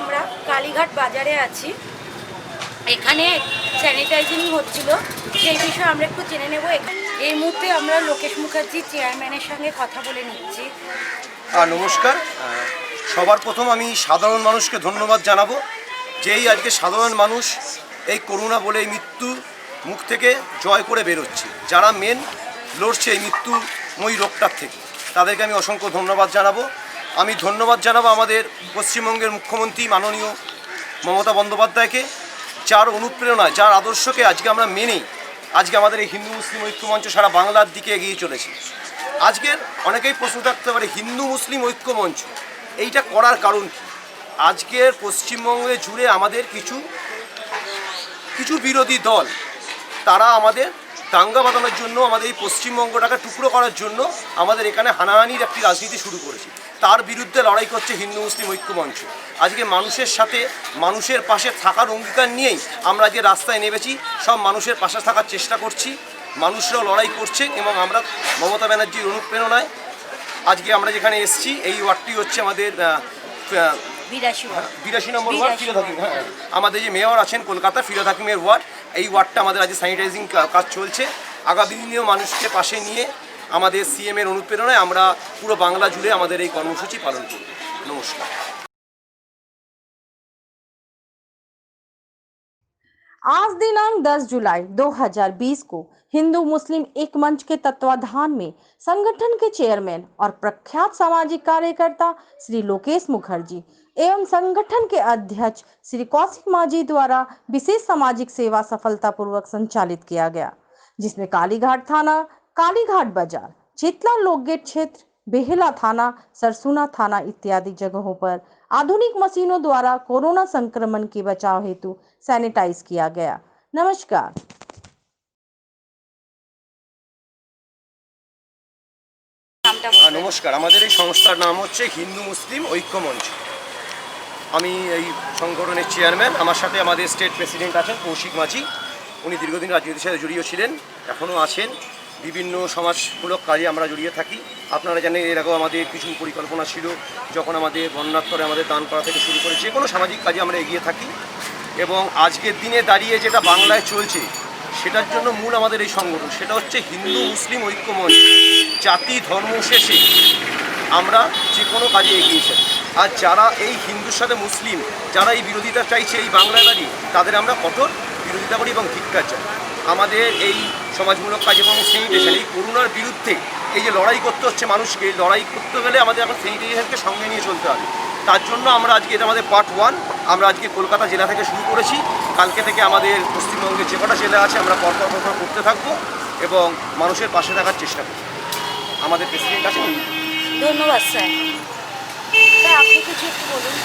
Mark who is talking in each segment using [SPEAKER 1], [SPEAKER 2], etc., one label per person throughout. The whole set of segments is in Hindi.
[SPEAKER 1] আমরা কালীঘাট বাজারে আছি। এখানে স্যানিটাইজিং হচ্ছিল, সেই বিষয়ে আমরা একটু জেনে নেব। এই মুহূর্তে আমরা লোকেশ মুখার্জি চেয়ারম্যানের সঙ্গে কথা বলে নিচ্ছি।
[SPEAKER 2] নমস্কার। সবার প্রথম আমি সাধারণ মানুষকে ধন্যবাদ জানাবো, যেই আজকে সাধারণ মানুষ এই করোনা বলে এই মৃত্যুর মুখ থেকে জয় করে বেরোচ্ছে, যারা মেন লড়ছে এই মৃত্যুময়ী রোগটার থেকে, তাদেরকে আমি অসংখ্য ধন্যবাদ জানাবো। আমি ধন্যবাদ জানাবো আমাদের পশ্চিমবঙ্গের মুখ্যমন্ত্রী মাননীয় মমতা বন্দ্যোপাধ্যায়কে, যার অনুপ্রেরণায়, যার আদর্শকে আজকে আমরা মেনে আজকে আমাদের এই হিন্দু মুসলিম ঐক্যমঞ্চ সারা বাংলার দিকে এগিয়ে চলেছে। আজকের অনেকেই প্রশ্ন থাকতে পারে হিন্দু মুসলিম ঐক্যমঞ্চ এইটা করার কারণ কী। আজকের পশ্চিমবঙ্গে জুড়ে আমাদের কিছু বিরোধী দল, তারা আমাদের দাঙ্গা বাঁধানোর জন্য, আমাদের এই পশ্চিমবঙ্গটাকে টুকরো করার জন্য আমাদের এখানে হানাহানির একটি রাজনীতি শুরু করেছে। তার বিরুদ্ধে লড়াই করছে হিন্দু মুসলিম ঐক্যমঞ্চ। আজকে মানুষের সাথে, মানুষের পাশে থাকার অঙ্গীকার নিয়েই আমরা যে রাস্তায় নেমেছি, সব মানুষের পাশে থাকার চেষ্টা করছি। মানুষরাও লড়াই করছে এবং আমরা মমতা ব্যানার্জির অনুপ্রেরণায় আজকে আমরা যেখানে এসেছি, এই ওয়ার্ডটি হচ্ছে আমাদের 82 নম্বর ওয়ার্ড, ফিরোজ হাকিম। হ্যাঁ, আমাদের যে মেয়র আছেন কলকাতা, ফিরোজ হাকিমের ওয়ার্ড। এই ওয়ার্ডটা আমাদের আজ স্যানিটাইজিং কাজ চলছে। আগামী দিনেও মানুষকে পাশে নিয়ে আমাদের সিএমের অনুপ্রেরণায় আমরা পুরো বাংলা জুড়ে আমাদের এই কর্মসূচি পালন করব। নমস্কার।
[SPEAKER 3] आज दिनांक 10 जुलाई 2020 को हिंदू मुस्लिम एक मंच के तत्वाधान में संगठन के चेयरमैन और प्रख्यात सामाजिक कार्यकर्ता श्री लोकेश मुखर्जी एवं संगठन के अध्यक्ष श्री कौशिक माझी द्वारा विशेष सामाजिक सेवा सफलतापूर्वक संचालित किया गया, जिसमें कालीघाट थाना, कालीघाट बाजार, चितला लोकगेट क्षेत्र, बेहला थाना, सरसुना थाना इत्यादि जगहों पर आधुनिक मशीनों द्वारा कोरोना संक्रमण के बचाव हेतु सैनिटाइज किया गया। नमस्कार।
[SPEAKER 2] নমস্কার। আমাদের এই সংস্থার নাম হচ্ছে হিন্দু মুসলিম ঐক্যমঞ্চ। আমি এই সংগঠনের চেয়ারম্যান। আমার সাথে আমাদের স্টেট প্রেসিডেন্ট আছেন কৌশিক মাঝি। উনি দীর্ঘদিন রাজনীতির সাথে জড়িত ছিলেন, এখনও আছেন। বিভিন্ন সমাজমূলক কাজে আমরা জড়িয়ে থাকি। আপনারা জানেন এর আগেও আমাদের কিছু পরিকল্পনা ছিল, যখন আমাদের বন্যার পরে আমাদের দান করা থেকে শুরু করে যে কোনো সামাজিক কাজে আমরা এগিয়ে থাকি। এবং আজকের দিনে দাঁড়িয়ে যেটা বাংলায় চলছে, সেটার জন্য মূল আমাদের এই সংগঠন, সেটা হচ্ছে হিন্দু মুসলিম ঐক্যমঞ্চ। জাতি ধর্ম শেষে আমরা যে কোনো কাজে এগিয়েছি। আর যারা এই হিন্দুর সাথে মুসলিম, যারা এই বিরোধিতা চাইছে এই বাংলায় দাঁড়িয়ে, তাদের আমরা কঠোর বিরোধিতা করি এবং ধিক্কার চাই। আমাদের এই সমাজমূলক কাজ এবং স্যানিটেশন, এই করোনার বিরুদ্ধে এই যে লড়াই করতে হচ্ছে মানুষকে, এই লড়াই করতে গেলে আমাদের এখন স্যানিটেশনকে সঙ্গে নিয়ে চলতে হবে। তার জন্য আমরা আজকে, এটা আমাদের পার্ট 1, আমরা আজকে কলকাতা জেলা থেকে শুরু করেছি। কালকে থেকে আমাদের পশ্চিমবঙ্গের যে কটা জেলা আছে আমরা পরপর করতে থাকবো এবং মানুষের পাশে থাকার চেষ্টা করব। আমাদের প্রেসিডেন্ট আছেন।
[SPEAKER 1] ধন্যবাদ স্যার। আপনি কিছু একটু বলুন।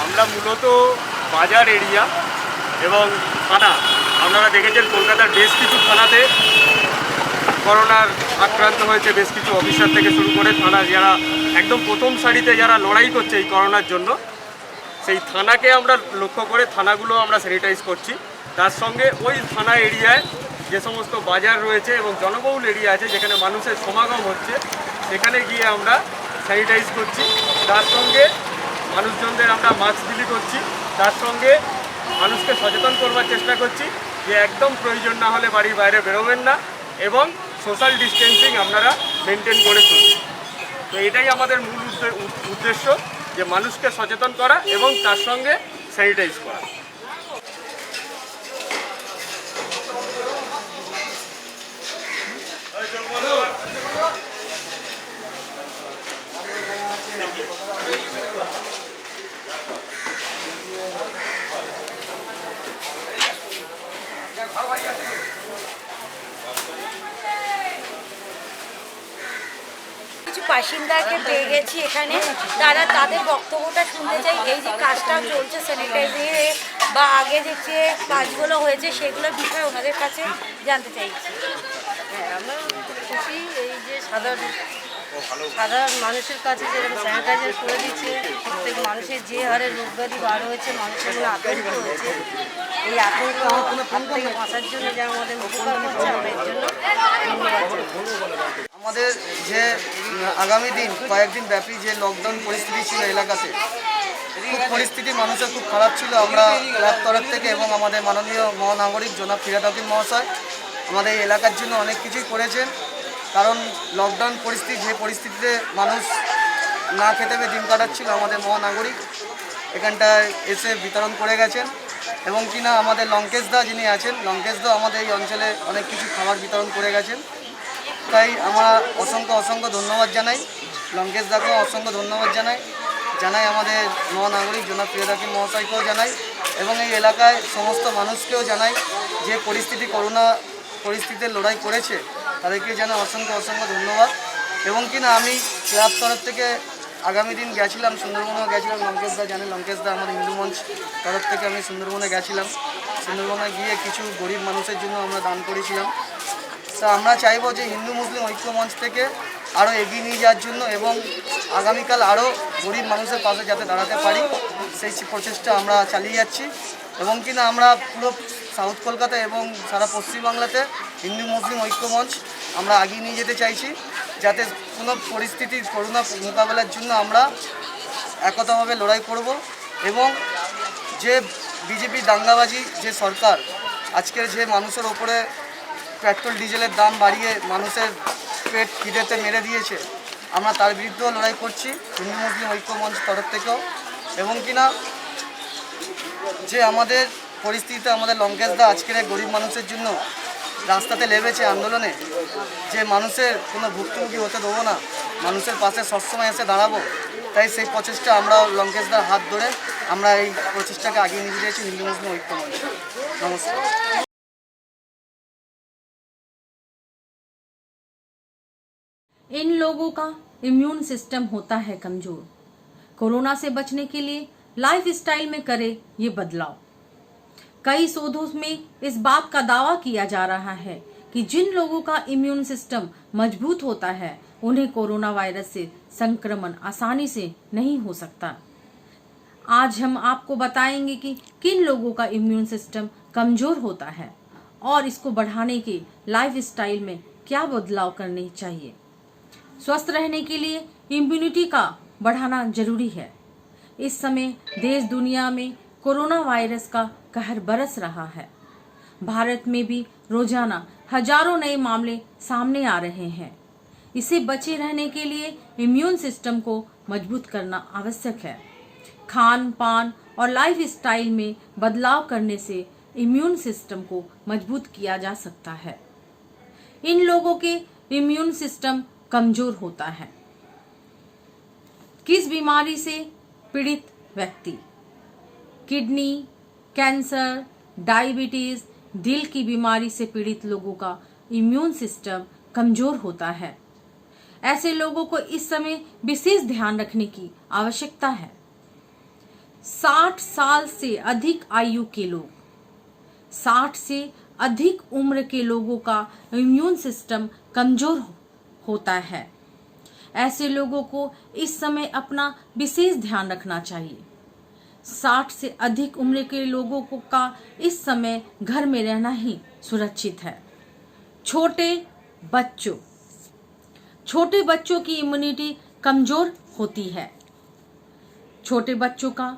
[SPEAKER 4] আমরা মূলত বাজার এরিয়া এবং থানা, আপনারা দেখেছেন কলকাতার বেশ কিছু থানাতে করোনার আক্রান্ত হয়েছে বেশ কিছু অফিসার থেকে শুরু করে থানা যারা একদম প্রথম সারিতে যারা লড়াই করছে এই করোনার জন্য, সেই থানাকে আমরা লক্ষ্য করে থানাগুলো আমরা স্যানিটাইজ করছি। তার সঙ্গে ওই থানা এরিয়ায় যে সমস্ত বাজার রয়েছে এবং জনবহুল এরিয়া আছে যেখানে মানুষের সমাগম হচ্ছে সেখানে গিয়ে আমরা স্যানিটাইজ করছি। তার সঙ্গে মানুষজনদের আমরা মাস্ক বিলি করছি। তার সঙ্গে মানুষকে সচেতন করবার চেষ্টা করছি যে একদম প্রয়োজন না হলে বাড়ির বাইরে বেরোবেন না এবং সোশ্যাল ডিস্টেন্সিং আপনারা মেনটেন করে চলুন। তো এটাই আমাদের মূল উদ্দেশ্য, যে মানুষকে সচেতন করা এবং তার সঙ্গে স্যানিটাইজ করা।
[SPEAKER 1] কিছু বাসিন্দাকে পেয়ে গেছি এখানে, তারা তাদের বক্তব্যটা শুনতে চাই। এই যে কাজটা চলছে স্যানিটাইজিংয়ে বা আগে যে কাজগুলো হয়েছে সেগুলোর বিষয়ে ওনাদের কাছে জানতে চাইছি।
[SPEAKER 5] হ্যাঁ, আমরা খুশি এই যে সাধারণ মানুষের কাছে যেরকম স্যানিটাইজার করে দিচ্ছে। প্রত্যেক মানুষের যে হারে রোগব্যাধি বার হয়েছে, মানুষের মনে আতঙ্ক হয়েছে, এই আতঙ্ক হাত থেকে বাঁচার জন্য যা আমাদের উপকার করছে, আমরা এর জন্য ধন্যবাদ জানাই।
[SPEAKER 6] আমাদের যে আগামী দিন কয়েকদিন ব্যাপী যে লকডাউন পরিস্থিতি ছিল এলাকাতে, খুব পরিস্থিতি মানুষের খুব খারাপ ছিল। আমরা ক্লাব তরফ থেকে এবং আমাদের মাননীয় মহানাগরিক জনাব ফিরহাদ হাকিম মহাশয় আমাদের এই এলাকার জন্য অনেক কিছুই করেছেন। কারণ লকডাউন পরিস্থিতি, যে পরিস্থিতিতে মানুষ না খেতে পেয়ে দিন কাটাচ্ছিল, আমাদের মহানাগরিক এখানটায় এসে বিতরণ করে গেছেন। এবং কিনা আমাদের লঙ্কেশ দা যিনি আছেন, লঙ্কেশ দা আমাদের এই অঞ্চলে অনেক কিছু খাবার বিতরণ করে গেছেন। তাই আমরা অসংখ্য ধন্যবাদ জানাই লঙ্কেশ দাকেও, অসংখ্য ধন্যবাদ জানাই আমাদের মহানাগরিক জনাব ফিরহাদ হাকিম মহাশয়কেও জানাই এবং এই এলাকায় সমস্ত মানুষকেও জানাই যে করোনা পরিস্থিতিতে লড়াই করেছে, তাদেরকে জানাই অসংখ্য ধন্যবাদ। এবং কিনা আমি ক্লাব তরফ থেকে আগামী দিন গেছিলাম, সুন্দরবনেও গেছিলাম। লঙ্কেশ দা জানে, লঙ্কেশ দা আমাদের হিন্দু মঞ্চ তরফ থেকে আমি সুন্দরবনে গেছিলাম। সুন্দরবনে গিয়ে কিছু গরিব মানুষের জন্য আমরা দান করেছিলাম। তা আমরা চাইবো যে হিন্দু মুসলিম ঐক্য মঞ্চ থেকে আরও এগিয়ে নিয়ে যাওয়ার জন্য এবং আগামীকাল আরও গরিব মানুষের পাশে যাতে দাঁড়াতে পারি, সেই প্রচেষ্টা আমরা চালিয়ে যাচ্ছি। এবং কিনা আমরা পুরো সাউথ কলকাতা এবং সারা পশ্চিমবাংলাতে হিন্দু মুসলিম ঐক্য মঞ্চ আমরা এগিয়ে নিয়ে যেতে চাইছি, যাতে কোনো পরিস্থিতি করোনা মোকাবেলার জন্য আমরা একতাভাবে লড়াই করব। এবং যে বিজেপি দাঙ্গাবাজি যে সরকার আজকের যে মানুষের ওপরে পেট্রোল ডিজেলের দাম বাড়িয়ে মানুষের পেট খিদেতে মেরে দিয়েছে, আমরা তার বিরুদ্ধেও লড়াই করছি হিন্দু মুসলিম ঐক্য মঞ্চ তরফ থেকেও। এবং কিনা যে আমাদের পরিস্থিতিতে আমাদের লঙ্কেশ দা আজকের গরিব মানুষের জন্য রাস্তাতে নেমেছে আন্দোলনে, যে মানুষের কোনো ভুক্তভোগী হতে দেবো না, মানুষের পাশে সবসময় এসে দাঁড়াবো। তাই সেই প্রচেষ্টা আমরা লঙ্কেশ দার হাত ধরে আমরা এই প্রচেষ্টাকে আগিয়ে নিয়ে যাচ্ছি হিন্দু মুসলিম ঐক্য মঞ্চ। নমস্কার।
[SPEAKER 3] इन लोगों का इम्यून सिस्टम होता है कमजोर। कोरोना से बचने के लिए लाइफस्टाइल में करे ये बदलाव। कई शोधों में इस बात का दावा किया जा रहा है कि जिन लोगों का इम्यून सिस्टम मजबूत होता है उन्हें कोरोना वायरस से संक्रमण आसानी से नहीं हो सकता। आज हम आपको बताएंगे कि किन लोगों का इम्यून सिस्टम कमजोर होता है और इसको बढ़ाने के लाइफस्टाइल में क्या बदलाव करने चाहिए। स्वस्थ रहने के लिए इम्यूनिटी का बढ़ाना जरूरी है। इस समय देश दुनिया में कोरोना वायरस का कहर बरस रहा है। भारत में भी रोजाना हजारों नए मामले सामने आ रहे हैं। इससे बचे रहने के लिए इम्यून सिस्टम को मजबूत करना आवश्यक है। खान पान और लाइफ स्टाइल में बदलाव करने से इम्यून सिस्टम को मजबूत किया जा सकता है। इन लोगों के इम्यून सिस्टम कमजोर होता है। किस बीमारी से पीड़ित व्यक्ति? किडनी, कैंसर, डायबिटीज, दिल की बीमारी से पीड़ित लोगों का इम्यून सिस्टम कमजोर होता है। ऐसे लोगों को इस समय विशेष ध्यान रखने की आवश्यकता है। 60 साल से अधिक आयु के लोग, 60 से अधिक उम्र के लोगों का इम्यून सिस्टम कमजोर होता है। ऐसे लोगों को इस समय अपना विशेष ध्यान रखना चाहिए। 60 से अधिक उम्र के लोगों का इस समय घर में रहना ही सुरक्षित है। छोटे बच्चों की इम्यूनिटी कमजोर होती है। छोटे बच्चों का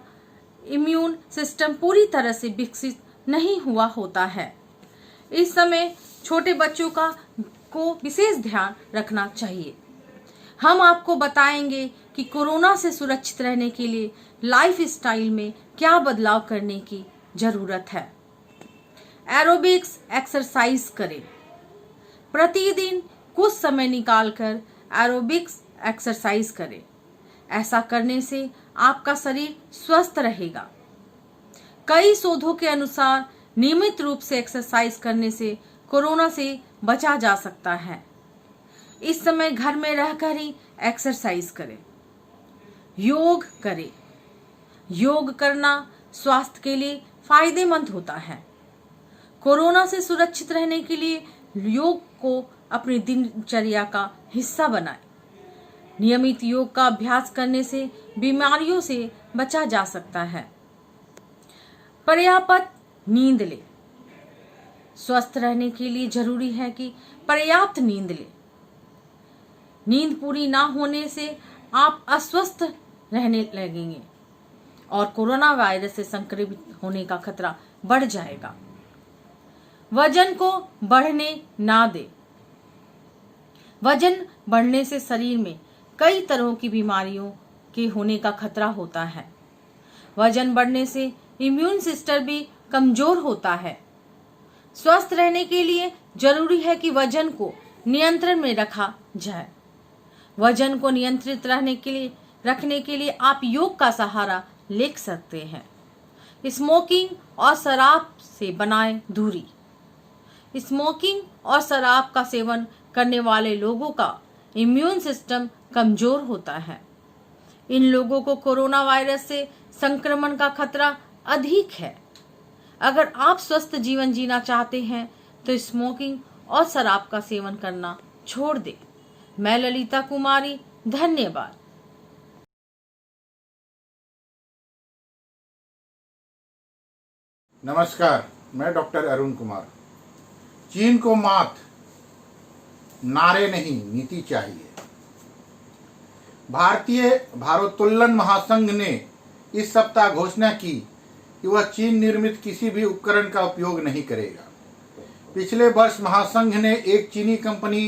[SPEAKER 3] इम्यून सिस्टम पूरी तरह से विकसित नहीं हुआ होता है। इस समय छोटे बच्चों को विशेष ध्यान रखना चाहिए। हम आपको बताएंगे कि कोरोना से सुरक्षित रहने के लिए लाइफ स्टाइल में क्या बदलाव करने की जरूरत है। एरोबिक्स एक्सरसाइज करें। प्रतिदिन कुछ समय निकालकर एरोबिक्स एक्सरसाइज करें। ऐसा करने से आपका शरीर स्वस्थ रहेगा। कई शोधों के अनुसार नियमित रूप से एक्सरसाइज करने से कोरोना से बचा जा सकता है। इस समय घर में रहकर ही एक्सरसाइज करें। योग करें। योग करना स्वास्थ्य के लिए फायदेमंद होता है। कोरोना से सुरक्षित रहने के लिए योग को अपनी दिनचर्या का हिस्सा बनाएं। नियमित योग का अभ्यास करने से बीमारियों से बचा जा सकता है। पर्याप्त नींद लें। स्वस्थ रहने के लिए जरूरी है कि पर्याप्त नींद लें। नींद पूरी ना होने से आप अस्वस्थ रहने लगेंगे और कोरोना वायरस से संक्रमित होने का खतरा बढ़ जाएगा। वजन को बढ़ने ना दें। वजन बढ़ने से शरीर में कई तरह की बीमारियों के होने का खतरा होता है। वजन बढ़ने से इम्यून सिस्टम भी कमजोर होता है। स्वस्थ रहने के लिए जरूरी है कि वजन को नियंत्रण में रखा जाए। वजन को नियंत्रित रखने के लिए आप योग का सहारा ले सकते हैं। स्मोकिंग और शराब से बनाएं दूरी। स्मोकिंग और शराब का सेवन करने वाले लोगों का इम्यून सिस्टम कमजोर होता है। इन लोगों को कोरोना वायरस से संक्रमण का खतरा अधिक है। अगर आप स्वस्थ जीवन जीना चाहते हैं तो स्मोकिंग और शराब का सेवन करना छोड़ दें। मैं ललिता कुमारी, धन्यवाद।
[SPEAKER 7] नमस्कार, मैं डॉक्टर अरुण कुमार। चीन को मात, नारे नहीं नीति चाहिए। भारतीय भारोत्तोलन महासंघ ने इस सप्ताह घोषणा की कि वह चीन निर्मित किसी भी उपकरण का उपयोग नहीं करेगा। पिछले वर्ष महासंघ ने एक चीनी कंपनी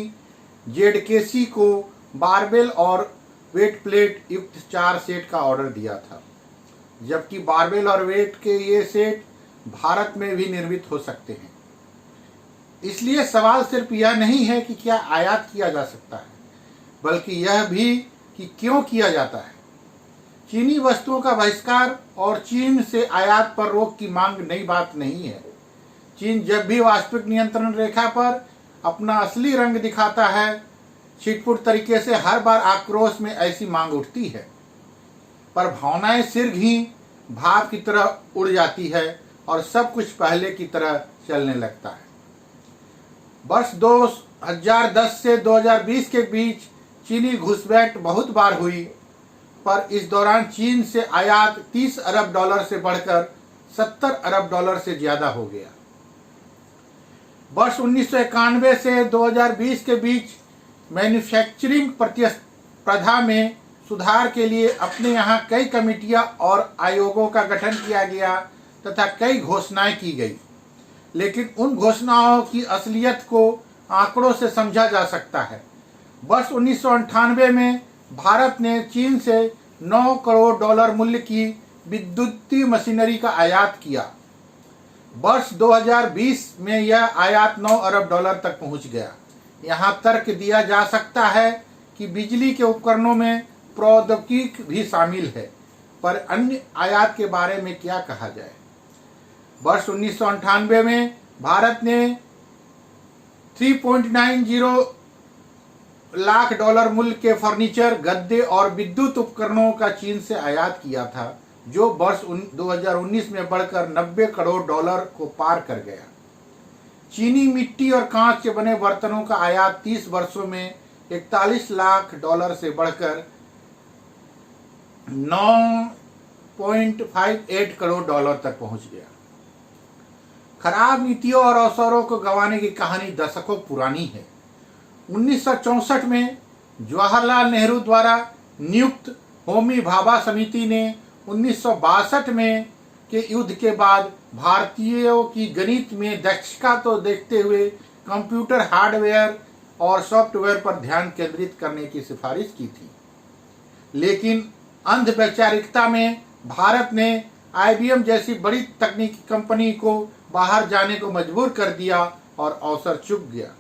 [SPEAKER 7] जेडकेसी को बारबेल और वेट प्लेट युक्त 4 सेट का ऑर्डर दिया था, जबकि बारबेल और वेट के ये सेट भारत में भी निर्मित हो सकते हैं। इसलिए सवाल सिर्फ यह नहीं है कि क्या आयात किया जा सकता है, बल्कि यह भी कि क्यों किया जाता है। चीनी वस्तुओं का बहिष्कार और चीन से आयात पर रोक की मांग नई बात नहीं है। चीन जब भी वास्तविक नियंत्रण रेखा पर अपना असली रंग दिखाता है, छिटपुट तरीके से हर बार आक्रोश में ऐसी मांग उठती है, पर भावनाएं शीघ्र ही भाप की तरह उड़ जाती है और सब कुछ पहले की तरह चलने लगता है। वर्ष 2010 से 2020 के बीच चीनी घुसपैठ बहुत बार हुई, पर इस दौरान चीन से आयात 30 अरब डॉलर से बढ़कर 70 अरब डॉलर से ज्यादा हो गया। वर्ष 1991 से 2020 के बीच मैन्युफैक्चरिंग प्रतिस्पर्धा में सुधार के लिए अपने यहाँ कई कमेटियां और आयोगों का गठन किया गया तथा कई घोषणाएं की गई, लेकिन उन घोषणाओं की असलियत को आंकड़ों से समझा जा सकता है। वर्ष 1998 में भारत ने चीन से 9 करोड़ डॉलर मूल्य की विद्युतीय मशीनरी का आयात किया। वर्ष 2020 में यह आयात 9 अरब डॉलर तक पहुंच गया। यहाँ तर्क दिया जा सकता है कि बिजली के उपकरणों में प्रौद्योगिकी भी शामिल है, पर अन्य आयात के बारे में क्या कहा जाए। वर्ष 1998 में भारत ने 3.90 लाख डॉलर मूल्य के फर्नीचर, गद्दे और विद्युत उपकरणों का चीन से आयात किया था, जो वर्ष 2019 में बढ़कर 90 करोड़ डॉलर को पार कर गया। चीनी मिट्टी और कांच के बने बर्तनों का आयात 30 वर्षों में 41 लाख डॉलर से बढ़कर 9.58 करोड़ डॉलर तक पहुंच गया। खराब नीतियों और अवसरों को गंवाने की कहानी दशकों पुरानी है। 1964 में जवाहरलाल नेहरू द्वारा नियुक्त होमी भाभा समिति ने 1962 में के युद्ध के बाद भारतीयों की गणित में दक्षता तो देखते हुए कंप्यूटर हार्डवेयर और सॉफ्टवेयर पर ध्यान केंद्रित करने की सिफारिश की थी, लेकिन अंध वैचारिकता में भारत ने IBM जैसी बड़ी तकनीकी कंपनी को बाहर जाने को मजबूर कर दिया और अवसर चूक गया।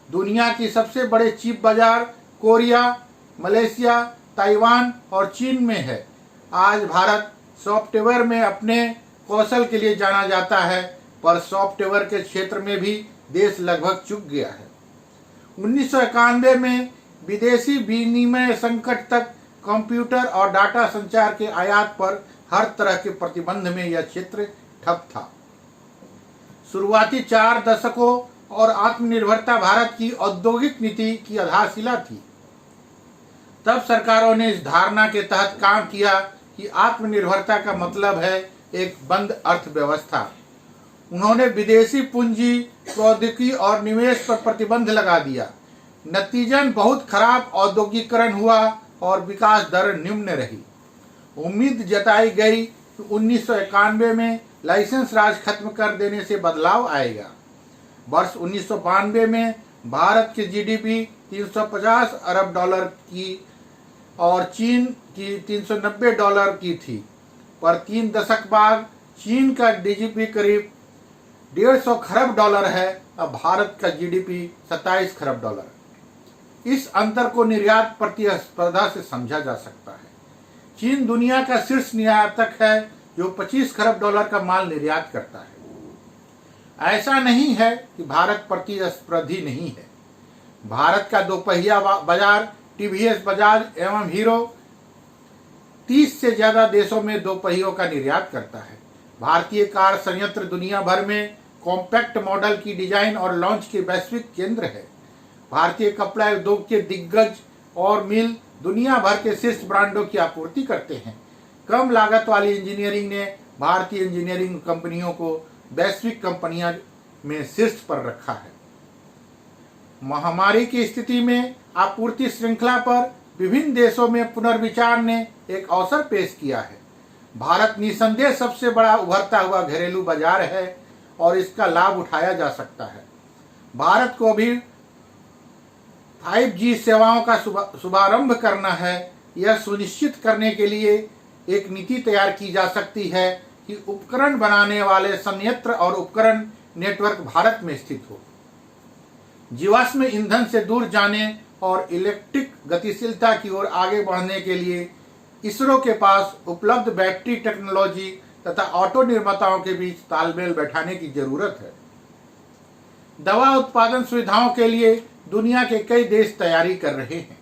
[SPEAKER 7] दुनिया की सबसे बड़े चिप बाजार कोरिया, मलेशिया, ताइवान और चीन में है। आज भारत सॉफ्टवेयर में अपने कौशल के लिए जाना जाता है, पर सॉफ्टवेयर के क्षेत्र में भी देश लगभग चूक गया है। 1991 में विदेशी विनिमय संकट तक कंप्यूटर और डाटा संचार के आयात पर हर तरह के प्रतिबंध में यह क्षेत्र ठप था। शुरुआती 4 दशकों और आत्मनिर्भरता भारत की औद्योगिक नीति की आधारशिला थी। तब सरकारों ने इस धारणा के तहत काम किया कि आत्मनिर्भरता का मतलब है एक बंद अर्थव्यवस्था। उन्होंने विदेशी पूंजी, प्रौद्योगिकी और निवेश पर प्रतिबंध लगा दिया। नतीजन बहुत खराब औद्योगिकरण हुआ और विकास दर निम्न रही। उम्मीद जताई गई कि 1991 में लाइसेंस राज खत्म कर देने से बदलाव आएगा। वर्ष 1992 में भारत की GDP 350 अरब डॉलर की और चीन की 390 डॉलर की थी, पर 3 दशक बाद चीन का GDP करीब 150 खरब डॉलर है। अब भारत का GDP 27 खरब डॉलर। इस अंतर को निर्यात प्रतिस्पर्धा से समझा जा सकता है। चीन दुनिया का शीर्ष निर्यातक है जो 25 खरब डॉलर का माल निर्यात करता है। ऐसा नहीं है कि भारत प्रतिस्पर्धी नहीं है। भारत का दोपहिया बाजार TVS, बजाज एवं हीरो 30 से ज्यादा देशों में दोपहियों का निर्यात करता है। भारतीय कार संयंत्र दुनिया भर में कॉम्पैक्ट मॉडल की डिजाइन और लॉन्च के वैश्विक केंद्र है। भारतीय कपड़ा उद्योग के दिग्गज और मिल दुनिया भर के शीर्ष ब्रांडों की आपूर्ति करते हैं। कम लागत वाली इंजीनियरिंग ने भारतीय इंजीनियरिंग कंपनियों को वैश्विक कंपनियों में शीर्ष पर रखा है। महामारी की स्थिति में आपूर्ति श्रृंखला पर विभिन्न देशों में पुनर्विचार ने एक अवसर पेश किया है। भारत निसंदेह सबसे बड़ा उभरता हुआ घरेलू बाजार है और इसका लाभ उठाया जा सकता है। भारत को भी 5G सेवाओं का शुभारंभ करना है। यह सुनिश्चित करने के लिए एक नीति तैयार की जा सकती है कि उपकरण बनाने वाले संयंत्र और उपकरण नेटवर्क भारत में स्थित हो। जीवाश्म ईंधन से दूर जाने और इलेक्ट्रिक गतिशीलता की ओर आगे बढ़ने के लिए इसरो के पास उपलब्ध बैटरी टेक्नोलॉजी तथा ऑटो निर्माताओं के बीच तालमेल बैठाने की जरूरत है। दवा उत्पादन सुविधाओं के लिए दुनिया के कई देश तैयारी कर रहे हैं,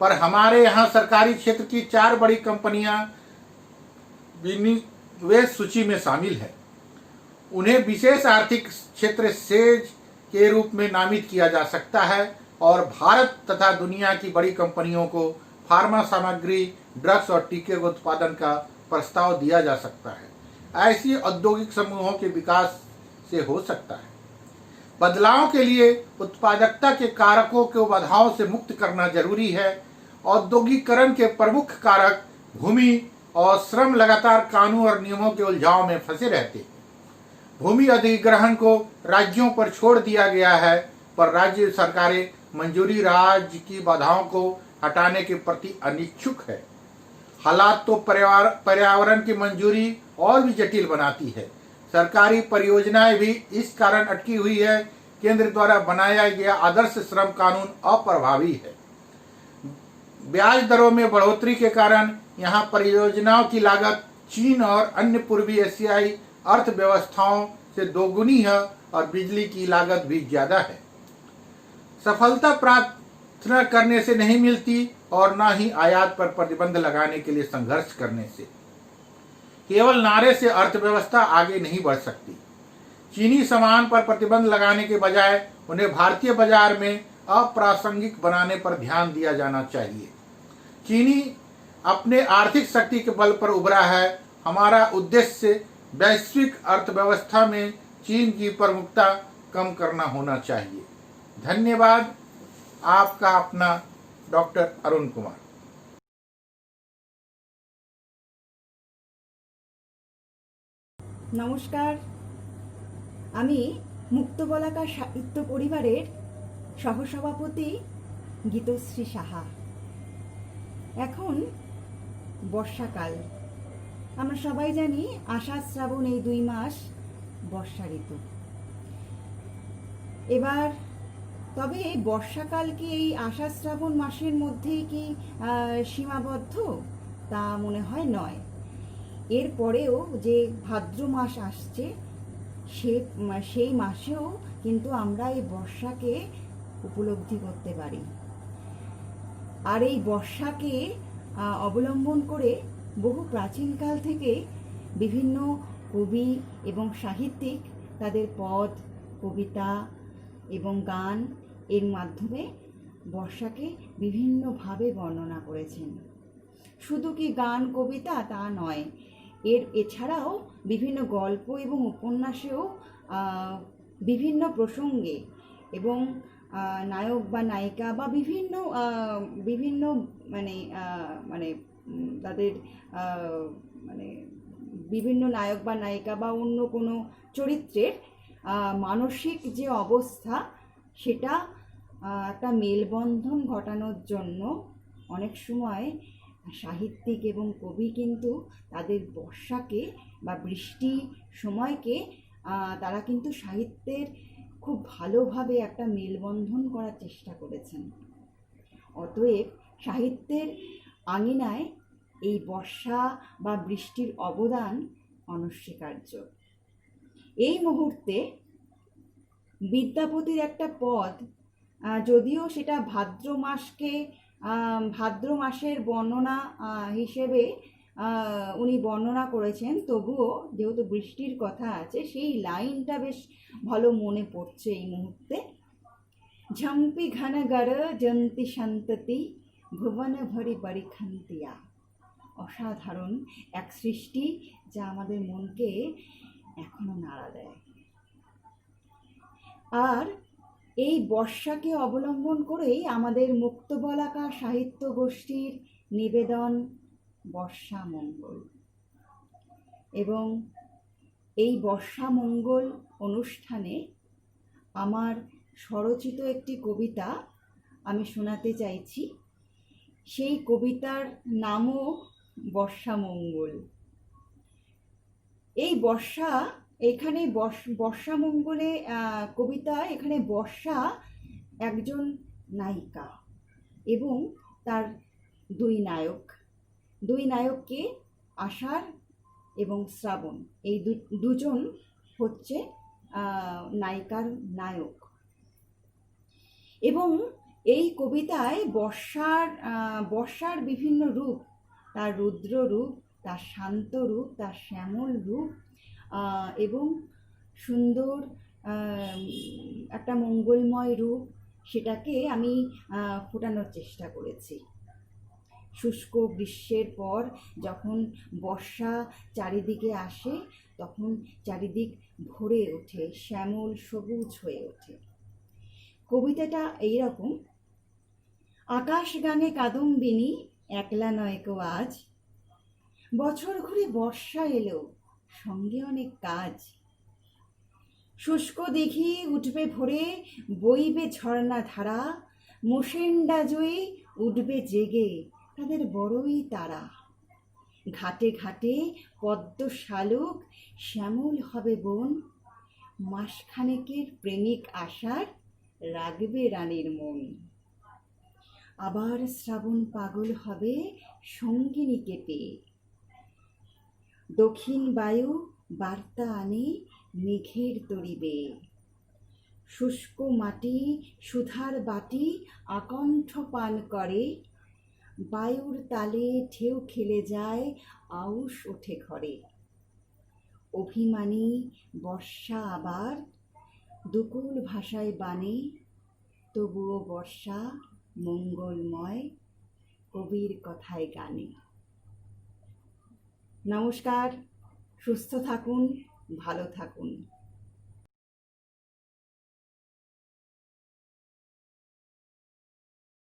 [SPEAKER 7] पर हमारे यहाँ सरकारी क्षेत्र की 4 बड़ी कंपनियां विनिवेश सूची में शामिल है। उन्हें विशेष आर्थिक क्षेत्र सेज के रूप में नामित किया जा सकता है और भारत तथा दुनिया की बड़ी कंपनियों को फार्मा सामग्री, ड्रग्स और टीके के उत्पादन का प्रस्ताव दिया जा सकता है। ऐसी औद्योगिक समूहों के विकास से हो सकता है। बदलाव के लिए उत्पादकता के कारकों को बाधाओं से मुक्त करना जरूरी है। औद्योगिकरण के प्रमुख कारक भूमि और श्रम लगातार कानून और नियमों के उलझाव में फंसे रहते हैं। भूमि अधिग्रहण को राज्यों पर छोड़ दिया गया है, पर राज्य सरकारें मंजूरी राज्य की बाधाओं को हटाने के प्रति अनिच्छुक है। हालात तो पर्यावरण की मंजूरी और भी जटिल बनाती है। सरकारी परियोजनाएं भी इस कारण अटकी हुई है। केंद्र द्वारा बनाया गया आदर्श श्रम कानून अप्रभावी है। ब्याज दरों में बढ़ोतरी के कारण यहाँ परियोजनाओं की लागत चीन और अन्य पूर्वी एशियाई अर्थव्यवस्थाओं से दोगुनी है और बिजली की लागत भी ज्यादा है। सफलता प्रार्थना करने से नहीं मिलती और न ही आयात पर प्रतिबंध लगाने के लिए संघर्ष करने से। केवल नारे से अर्थव्यवस्था आगे नहीं बढ़ सकती। चीनी सामान पर प्रतिबंध लगाने के बजाय उन्हें भारतीय बाजार में अप्रासंगिक बनाने पर ध्यान दिया जाना चाहिए। चीनी अपने आर्थिक शक्ति के बल पर उभरा है। हमारा उद्देश्य वैश्विक अर्थव्यवस्था में चीन की प्रमुखता कम करना होना चाहिए। धन्यवाद। आपका अपना डॉक्टर अरुण कुमार।
[SPEAKER 8] নমস্কার, আমি মুক্তবলাকা সাহিত্য পরিবারের সহসভাপতি গীতশ্রী সাহা। এখন বর্ষাকাল, আমরা সবাই জানি আষাঢ় শ্রাবণ এই 2 মাস বর্ষা ঋতু। এবার তবে এই বর্ষাকাল কি এই আষাঢ় শ্রাবণ মাসের মধ্যেই কি সীমাবদ্ধ? তা মনে হয় নয়। এরপরেও যে ভাদ্র মাস আসছে সেই মাসেও কিন্তু আমরা এই বর্ষাকে উপলব্ধি করতে পারি। আর এই বর্ষাকে অবলম্বন করে বহু প্রাচীনকাল থেকে বিভিন্ন কবি এবং সাহিত্যিক তাদের পদ, কবিতা এবং গান এর মাধ্যমে বর্ষাকে বিভিন্নভাবে বর্ণনা করেছেন। শুধু কি গান, কবিতা তা নয়, এছাড়াও বিভিন্ন গল্প এবং উপন্যাসেও বিভিন্ন প্রসঙ্গে এবং নায়ক বা নায়িকা বা বিভিন্ন মানে তাদের মানে বিভিন্ন নায়ক বা নায়িকা বা অন্য কোনো চরিত্রের মানসিক যে অবস্থা সেটা একটা মেলবন্ধন ঘটানোর জন্য অনেক সময় সাহিত্যিক এবং কবি কিন্তু তাদের বর্ষাকে বা বৃষ্টি সময়কে তারা কিন্তু সাহিত্যের খুব ভালোভাবে একটা মেলবন্ধন করার চেষ্টা করেছেন। অতএব সাহিত্যের আঙিনায় এই বর্ষা বা বৃষ্টির অবদান অনস্বীকার্য। এই মুহূর্তে বিদ্যাপতির একটা পদ, যদিও সেটা ভাদ্র মাসের বর্ণনা হিসেবে উনি বর্ণনা করেছেন, তবুও যেহেতু বৃষ্টির কথা আছে সেই লাইনটা বেশ ভালো মনে পড়ছে এই মুহূর্তে। ঝম্পি ঘন গড় জন্তি সন্ততি ভুবন ভরি বরিখন্তিয়া। অসাধারণ এক সৃষ্টি যা আমাদের মনকে এখনো নাড়া দেয়। আর এই বর্ষাকে অবলম্বন করেই আমাদের মুক্তবলাকা সাহিত্য গোষ্ঠীর নিবেদন বর্ষা মঙ্গল। এবং এই বর্ষা মঙ্গল অনুষ্ঠানে আমার স্বরচিত একটি কবিতা আমি শোনাতে চাইছি। সেই কবিতার নামও বর্ষা মঙ্গল। এই এখানে বর্ষা মঙ্গলে কবিতা, এখানে বর্ষা একজন নায়িকা এবং তার দুই নায়ককে আষাঢ় এবং শ্রাবণ, এই দুজন হচ্ছে নায়িকার নায়ক। এবং এই কবিতায় বর্ষার বিভিন্ন রূপ, তার রুদ্র রূপ, তার শান্ত রূপ, তার শ্যামল রূপ এবং সুন্দর একটা মঙ্গলময় রূপ, সেটাকে আমি ফোটানোর চেষ্টা করেছি। শুষ্ক গ্রীষ্মের পর যখন বর্ষা চারিদিকে আসে তখন চারিদিক ভরে ওঠে, শ্যামল সবুজ হয়ে ওঠে। কবিতাটা এইরকম। আকাশ গানে কাদম্বিনী একলা নয় কো আজ, বছর ঘুরে বর্ষা এলো সঙ্গে অনেক কাজ। শুষ্ক দিঘি উঠবে ভরে বইবে ঝর্ণা ধারা, মোসেন্ডা জয়ী উঠবে জেগে তাদের বড়ই তারা। ঘাটে ঘাটে পদ্ম শালুক শ্যামল হবে বন, মাসখানেকের প্রেমিক আশার রাগবে রানীর মন। আবার শ্রাবণ পাগল হবে সঙ্গিনীকে পেয়ে, দক্ষিণ বায়ু বার্তা আনে মেঘের তরি বেয়ে। শুষ্ক মাটি সুধার বাটি আকণ্ঠ পান করে, বায়ুর তালে ঢেউ খেলে যায় আউশ ওঠে ঘরে। অভিমানী বর্ষা আবার দুকুল ভাষায় বাণী তবুও বর্ষা মঙ্গলময় কবির কথায় গানে। নমস্কার, সুস্থ থাকুন, ভালো থাকুন।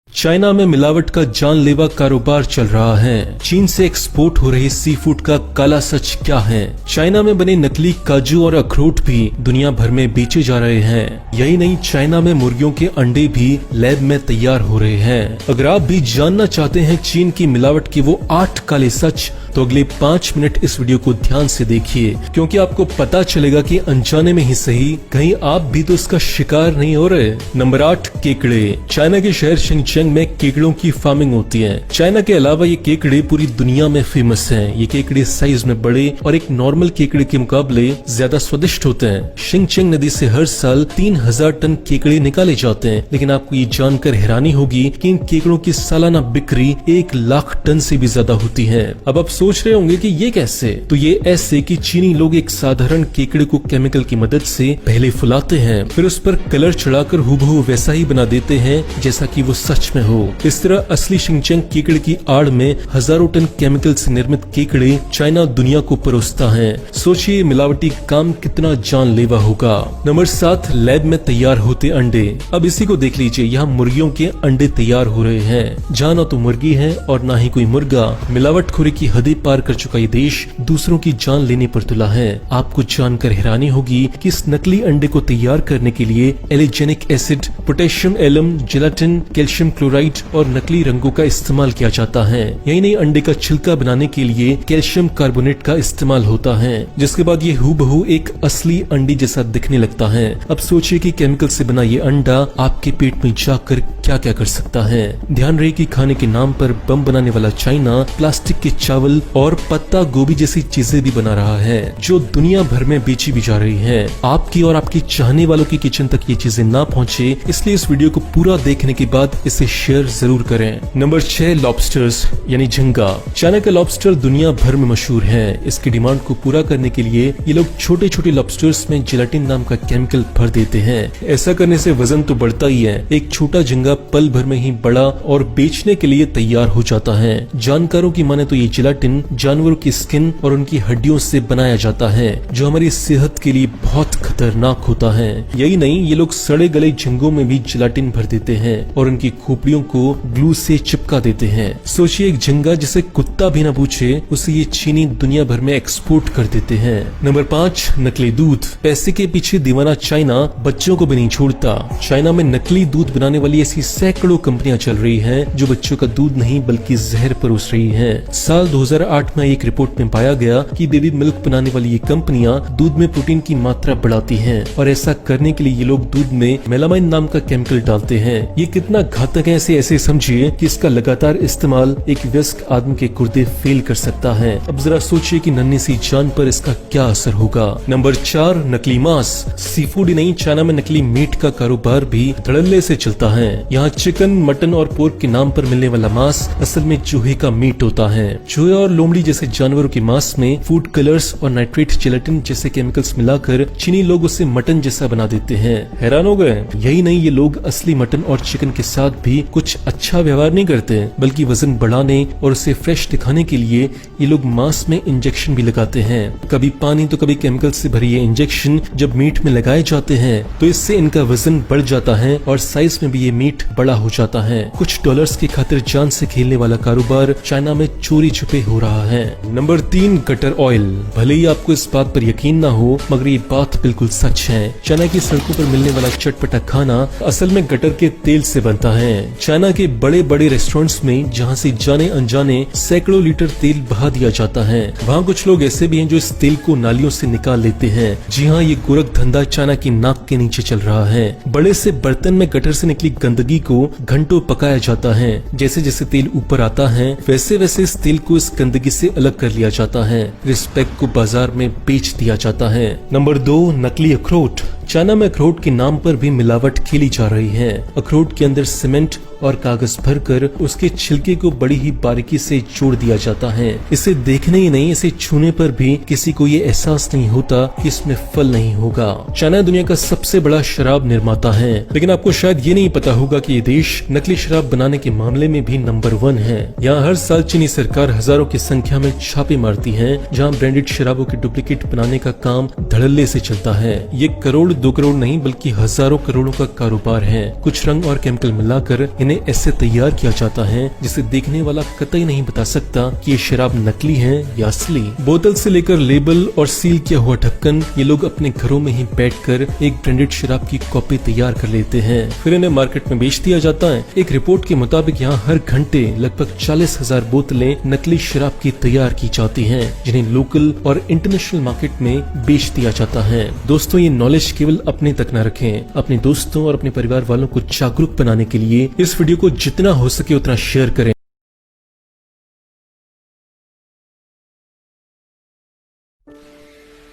[SPEAKER 9] चाइना में मिलावट का जानलेवा कारोबार चल रहा है। चीन से एक्सपोर्ट हो रही सी फूड का काला सच क्या है? चाइना में बने नकली काजू और अखरोट भी दुनिया भर में बेचे जा रहे हैं। यही नहीं, चाइना में मुर्गियों के अंडे भी लैब में तैयार हो रहे हैं। अगर आप भी जानना चाहते हैं चीन की मिलावट के वो 8 काले सच, तो अगले 5 मिनट इस वीडियो को ध्यान से देखिए, क्योंकि आपको पता चलेगा कि अनजाने में ही सही कहीं आप भी तो इसका शिकार नहीं हो रहे। नंबर 8, केकड़े। चाइना के शहर शिनचेंग में केकड़ों की फार्मिंग होती है। चाइना के अलावा ये केकड़े पूरी दुनिया में फेमस हैं। ये केकड़े साइज में बड़े और एक नॉर्मल केकड़े के मुकाबले ज्यादा स्वादिष्ट होते हैं। शिनचेंग नदी से हर साल 3000 टन केकड़े निकाले जाते हैं, लेकिन आपको ये जानकर हैरानी होगी कि इन केकड़ों की सालाना बिक्री 1 लाख टन से भी ज्यादा होती है। अब आप सोच रहे होंगे कि ये कैसे? तो ये ऐसे कि चीनी लोग एक साधारण केकड़े को केमिकल की मदद से पहले फुलाते हैं, फिर उस पर कलर चढ़ाकर हूबहू वैसा ही बना देते हैं जैसा कि वो सच में हो। इस तरह असली शिनचेंग केकड़े की आड़ में हजारों टन केमिकल से निर्मित केकड़े चाइना दुनिया को परोसता है। सोचिए मिलावटी काम कितना जानलेवा होगा। नंबर 7, लैब में तैयार होते अंडे। अब इसी को देख लीजिए, यहाँ मुर्गियों के अंडे तैयार हो रहे हैं, जहाँ न तो मुर्गी है और न ही कोई मुर्गा। मिलावटखोरी की हदें पार कर चुका ये देश दूसरों की जान लेने पर तुला है। आपको जानकर हैरानी होगी कि इस नकली अंडे को तैयार करने के लिए alginic acid, potassium alum, gelatin, calcium chloride और नकली रंगों का इस्तेमाल किया जाता है। यही नहीं, अंडे का छिलका बनाने के लिए कैल्शियम कार्बोनेट का इस्तेमाल होता है, जिसके बाद ये हूबहू एक असली अंडे जैसा दिखने लगता है। अब सोचिए कि केमिकल से बना ये अंडा आपके पेट में जाकर क्या क्या कर सकता है। ध्यान रहे कि खाने के नाम पर बम बनाने वाला चाइना प्लास्टिक के चावल और पत्ता गोभी जैसी चीजें भी बना रहा है, जो दुनिया भर में बेची भी जा रही है। आपकी और आपकी चाहने वालों की किचन तक ये चीजें ना पहुंचे, इसलिए इस वीडियो को पूरा देखने के बाद इसे शेयर जरूर करें। नंबर 6, लॉबस्टर्स यानी झींगा। चाइना का लॉबस्टर दुनिया भर में मशहूर है। इसकी डिमांड को पूरा करने के लिए ये लोग छोटे छोटे लॉबस्टर्स में जेलाटिन नाम का केमिकल भर देते हैं। ऐसा करने से वजन तो बढ़ता ही है, एक छोटा झींगा पल भर में ही बड़ा और बेचने के लिए तैयार हो जाता है। जानकारों की माने तो ये जेलाटिन जानवरों की स्किन और उनकी हड्डियों से बनाया जाता है, जो हमारी सेहत के लिए बहुत खतरनाक होता है। यही नहीं, ये लोग सड़े गले झींगों में भी जेलाटिन भर देते हैं और उनकी खोपड़ियों को ग्लू से चिपका देते हैं। सोचिए, एक झींगा जिसे कुत्ता भी न पूछे, उसे ये चीनी दुनिया भर में एक्सपोर्ट कर देते हैं। नंबर 5, नकली दूध। पैसे के पीछे दीवाना चाइना बच्चों को भी नहीं छोड़ता। चाइना में नकली दूध बनाने वाली ऐसी सैकड़ों कंपनियां चल रही हैं, जो बच्चों का दूध नहीं बल्कि जहर परोस रही हैं। साल 2008 में एक रिपोर्ट में पाया गया कि बेबी मिल्क बनाने वाली ये कंपनियां दूध में प्रोटीन की मात्रा बढ़ाती हैं, और ऐसा करने के लिए ये लोग दूध में मेलामाइन नाम का केमिकल डालते हैं। ये कितना घातक है ऐसे समझिए कि इसका लगातार इस्तेमाल एक वयस्क आदमी के गुर्दे फेल कर सकता है। अब जरा सोचिए कि नन्ही सी जान पर इसका क्या असर होगा। नंबर 4, नकली मांस। सी फूड ही नहीं, चाइना में नकली मीट का कारोबार भी धड़ल्ले से चलता है। यहाँ चिकन, मटन और पोर्क के नाम पर मिलने वाला मांस असल में चूहे का मीट होता है। चूहे और लोमड़ी जैसे जानवरों के मांस में फूड कलर्स और नाइट्रेट जेलेटिन जैसे केमिकल्स मिलाकर चीनी लोग उसे मटन जैसा बना देते हैं। हैरान हो गए? यही नहीं, ये लोग असली मटन और चिकन के साथ भी कुछ अच्छा व्यवहार नहीं करते, बल्कि वजन बढ़ाने और उसे फ्रेश दिखाने के लिए ये लोग मांस में इंजेक्शन भी लगाते हैं। कभी पानी तो कभी केमिकल से भरी ये इंजेक्शन जब मीट में लगाए जाते हैं तो इससे इनका वजन बढ़ जाता है और साइज में भी ये मीट बड़ा हो जाता है। कुछ डॉलर्स की खातिर जान से खेलने वाला कारोबार चाइना में चोरी छुपे हो रहा है। Number 3, gutter oil. भले ही आपको इस बात पर यकीन ना हो, मगर ये बात बिल्कुल सच है। चाइना की सड़कों पर मिलने वाला चटपटा खाना असल में गटर के तेल से बनता है। चाइना के बड़े बड़े रेस्टोरेंट्स में जहाँ से जाने अनजाने सैकड़ों लीटर तेल बहा दिया जाता है, वहाँ कुछ लोग ऐसे भी हैं जो इस तेल को नालियों से निकाल लेते हैं। जी हाँ, ये गोरख धंधा चाइना की नाक के नीचे चल रहा है। बड़े से बर्तन में गटर से निकली गंदगी को घंटों पकाया जाता है। जैसे जैसे तेल ऊपर आता है, वैसे वैसे इस तेल को इस गंदगी से अलग कर लिया जाता है। रिस्पेक्ट को बाजार में बेच दिया जाता है। नंबर 2, नकली अखरोट। चाइना में अखरोट के नाम पर भी मिलावट खेली जा रही है। अखरोट के अंदर सीमेंट और कागज भरकर उसके छिलके को बड़ी ही बारीकी से जोड़ दिया जाता है। इसे देखने ही नहीं, इसे छूने पर भी किसी को ये एहसास नहीं होता कि इसमें फल नहीं होगा। चाइना दुनिया का सबसे बड़ा शराब निर्माता है, लेकिन आपको शायद ये नहीं पता होगा कि ये देश नकली शराब बनाने के मामले में भी नंबर 1 है। यहाँ हर साल चीनी सरकार हजारों की संख्या में छापे मारती है, जहाँ ब्रांडेड शराबों के डुप्लीकेट बनाने का काम धड़ल्ले से चलता है। ये करोड़ 2 करोड़ नहीं बल्कि हजारों करोड़ों का कारोबार है। कुछ रंग और केमिकल मिलाकर इन्हें ऐसे तैयार किया जाता है जिसे देखने वाला कतई नहीं बता सकता कि ये शराब नकली है या असली। बोतल से लेकर लेबल और सील किया हुआ ढक्कन ये लोग अपने घरों में ही बैठकर एक ब्रांडेड शराब की कॉपी तैयार कर लेते हैं, फिर इन्हें मार्केट में बेच दिया जाता है। एक रिपोर्ट के मुताबिक यहाँ हर घंटे लगभग 40,000 बोतलें नकली शराब की तैयार की जाती हैं, जिन्हें लोकल और इंटरनेशनल मार्केट में बेच दिया जाता है। दोस्तों, ये नॉलेज केवल अपने तक न रखें, अपने दोस्तों और अपने परिवार वालों को जागरूक बनाने के लिए इस वीडियो को जितना हो सके उतना शेयर करें।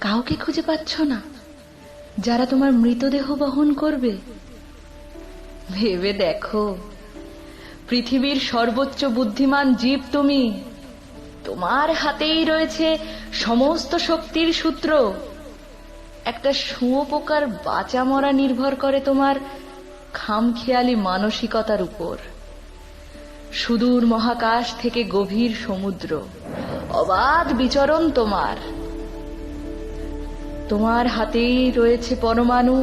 [SPEAKER 10] কাউকে খুঁজে পাচ্ছ না যারা তোমার মৃতদেহ বহন করবে? ভেবে দেখো, পৃথিবীর সর্বোচ্চ বুদ্ধিমান জীব তুমি। তোমার হাতেই রয়েছে সমস্ত শক্তির সূত্র। একটা শুঁয়োপোকার বাঁচা মরা নির্ভর করে তোমার খামখেয়ালি মানসিকতার উপর। সুদূর মহাকাশ থেকে গভীর সমুদ্র, অবাধ বিচরণ তোমার। তোমার হাতেই রয়েছে পরমাণু,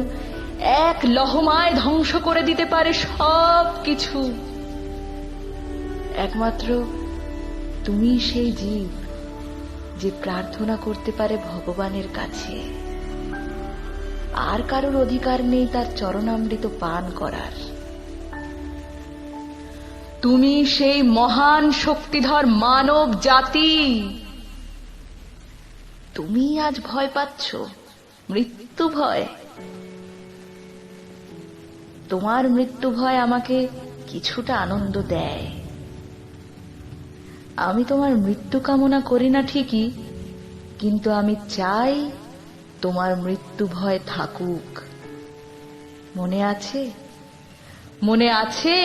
[SPEAKER 10] এক লহমায় ধ্বংস করে দিতে পারে সব কিছু। একমাত্র তুমি সেই জীব যে প্রার্থনা করতে পারে ভগবানের কাছে। আর কারোর অধিকার নেই তার চরণামৃত পান করার। তুমি সেই মহান শক্তিধর মানব জাতি। তুমি আজ ভয় পাচ্ছ, মৃত্যু ভয়। তোমার মৃত্যু ভয় আমাকে কিছুটা আনন্দ দেয়। আমি তোমার মৃত্যু কামনা করি না ঠিকই, কিন্তু আমি চাই তোমার মৃত্যু ভয় থাকুক। মনে আছে? মনে আছে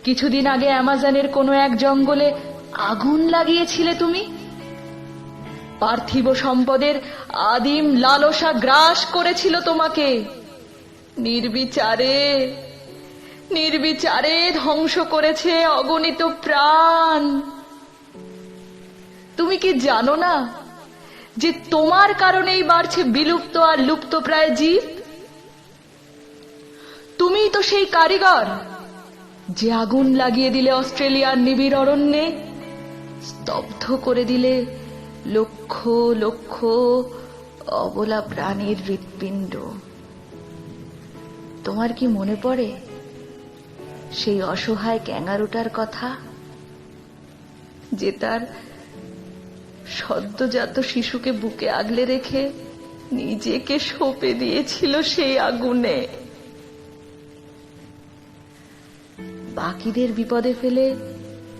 [SPEAKER 10] কিছুদিন আগে অ্যামাজনের কোনো এক জঙ্গলে আগুন লাগিয়েছিলে তুমি? পার্থিব সম্পদের আদিম লালসা গ্রাস করেছিল তোমাকে। নির্বিচারে নির্বিচারে ধ্বংস করেছে অগণিত প্রাণ। তুমি কি জানো না যে তোমার কারণেই বাড়ছে বিলুপ্ত আর লুপ্তপ্রায় জীব? তুমিই তো সেই কারিগর যে আগুন লাগিয়ে দিলে অস্ট্রেলিয়ার নিবিড় অরণ্যে, স্তব্ধ করে দিলে লক্ষ লক্ষ অবলা প্রাণীর হৃৎপিণ্ড। তোমার কি মনে পড়ে সেই অসহায় ক্যাঙ্গারুটার কথা, যে তার সদ্যজাত শিশুকে বুকে আগলে রেখে নিজেকে সঁপে দিয়েছিল সেই আগুনে? বাকিদের বিপদে ফেলে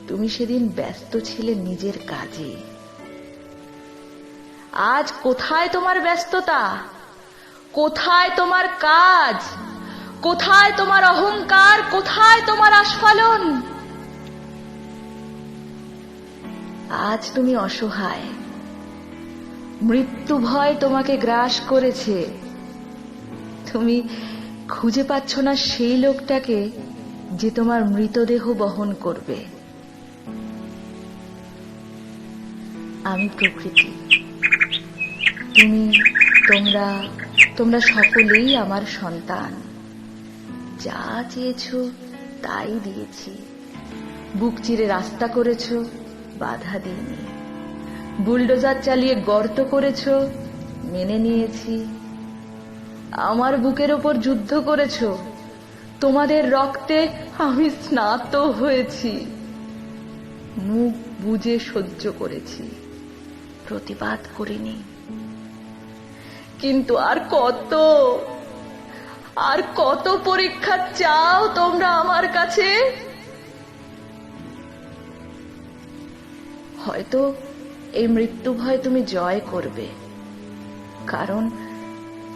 [SPEAKER 10] তুমি সেদিন ব্যস্ত ছিলে নিজের কাজে। আজ কোথায় তোমার ব্যস্ততা? কোথায় তোমার কাজ? কোথায় তোমার অহংকার? কোথায় তোমার আস্ফালন? আজ তুমি অসহায়। মৃত্যু ভয় তোমাকে গ্রাস করেছে। তুমি খুঁজে পাচ্ছ না সেই লোকটাকে যে তোমার মৃতদেহ বহন করবে। আমি প্রকৃতি, তুমি, তোমরা সকলেই আমার সন্তান। যা চেয়েছো তাই দিয়েছি। বুক চিরে রাস্তা করেছো, বাধা দিইনি। বুলডোজার চালিয়ে গর্ত করেছো, মেনে নিয়েছি। আমার বুকের ওপর যুদ্ধ করেছো, তোমাদের রক্তে আমি স্নাত হয়েছি। মুখ বুজে সহ্য করেছি, প্রতিবাদ করিনি। কিন্তু আর কত পরীক্ষা চাও তোমরা আমার কাছে? হয়তো এই মৃত্যু ভয় তুমি জয় করবে, কারণ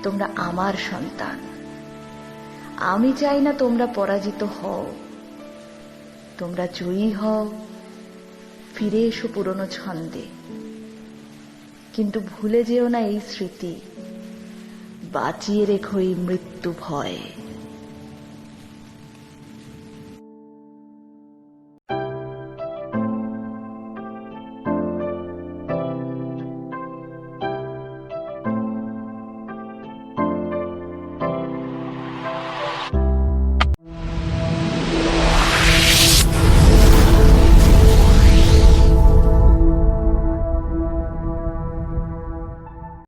[SPEAKER 10] তোমরা আমার সন্তান। আমি চাই না তোমরা পরাজিত হও, তোমরা জয়ী হও, ফিরে এসো পুরনো ছন্দে। কিন্তু ভুলে যেও না এই স্মৃতি, বাঁচিয়ে রেখো এই মৃত্যু ভয়।